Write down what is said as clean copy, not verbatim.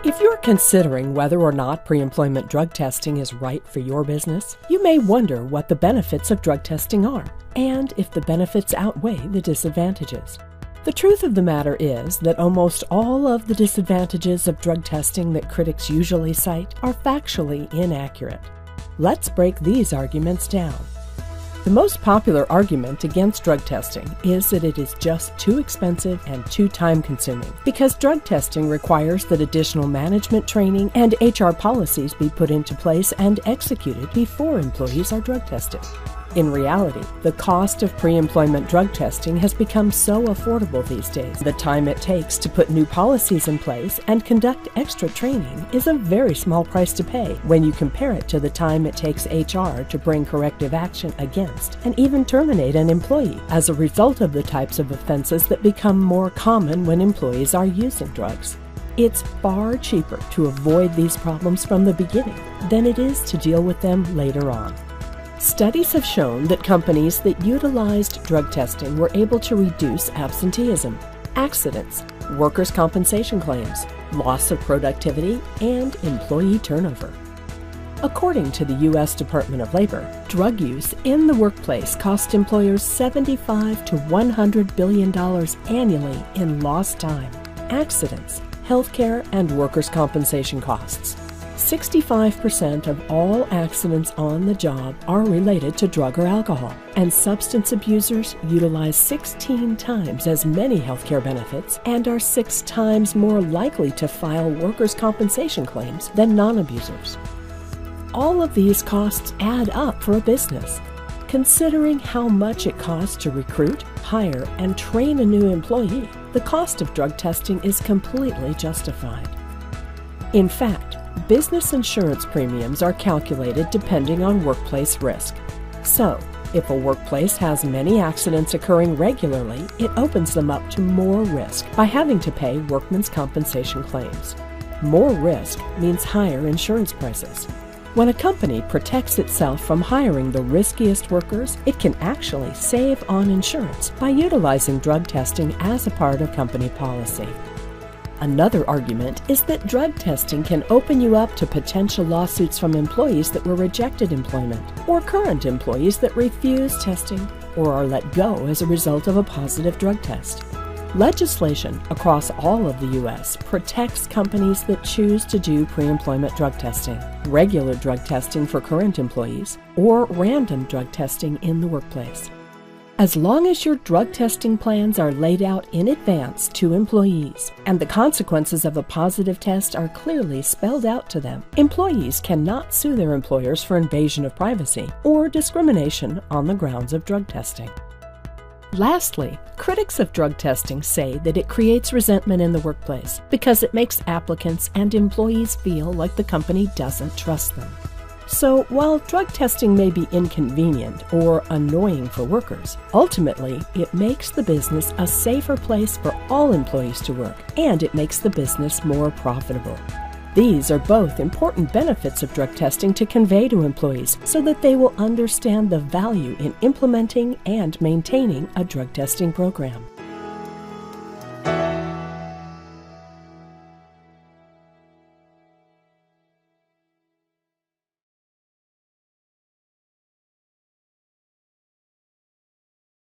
If you're considering whether or not pre-employment drug testing is right for your business, you may wonder what the benefits of drug testing are, and if the benefits outweigh the disadvantages. The truth of the matter is that almost all of the disadvantages of drug testing that critics usually cite are factually inaccurate. Let's break these arguments down. The most popular argument against drug testing is that it is just too expensive and too time-consuming because drug testing requires that additional management training and HR policies be put into place and executed before employees are drug tested. In reality, the cost of pre-employment drug testing has become so affordable these days. The time it takes to put new policies in place and conduct extra training is a very small price to pay when you compare it to the time it takes HR to bring corrective action against and even terminate an employee as a result of the types of offenses that become more common when employees are using drugs. It's far cheaper to avoid these problems from the beginning than it is to deal with them later on. Studies have shown that companies that utilized drug testing were able to reduce absenteeism, accidents, workers' compensation claims, loss of productivity, and employee turnover. According to the U.S. Department of Labor, drug use in the workplace cost employers $75 to $100 billion annually in lost time, accidents, healthcare, and workers' compensation costs. 65% of all accidents on the job are related to drug or alcohol, and substance abusers utilize 16 times as many healthcare benefits and are 6 times more likely to file workers' compensation claims than non-abusers. All of these costs add up for a business. Considering how much it costs to recruit, hire, and train a new employee, the cost of drug testing is completely justified. In fact, business insurance premiums are calculated depending on workplace risk. So, if a workplace has many accidents occurring regularly, it opens them up to more risk by having to pay workmen's compensation claims. More risk means higher insurance prices. When a company protects itself from hiring the riskiest workers, it can actually save on insurance by utilizing drug testing as a part of company policy. Another argument is that drug testing can open you up to potential lawsuits from employees that were rejected employment, or current employees that refuse testing or are let go as a result of a positive drug test. Legislation across all of the U.S. protects companies that choose to do pre-employment drug testing, regular drug testing for current employees, or random drug testing in the workplace. As long as your drug testing plans are laid out in advance to employees and the consequences of a positive test are clearly spelled out to them, employees cannot sue their employers for invasion of privacy or discrimination on the grounds of drug testing. Lastly, critics of drug testing say that it creates resentment in the workplace because it makes applicants and employees feel like the company doesn't trust them. So, while drug testing may be inconvenient or annoying for workers, ultimately it makes the business a safer place for all employees to work, and it makes the business more profitable. These are both important benefits of drug testing to convey to employees so that they will understand the value in implementing and maintaining a drug testing program.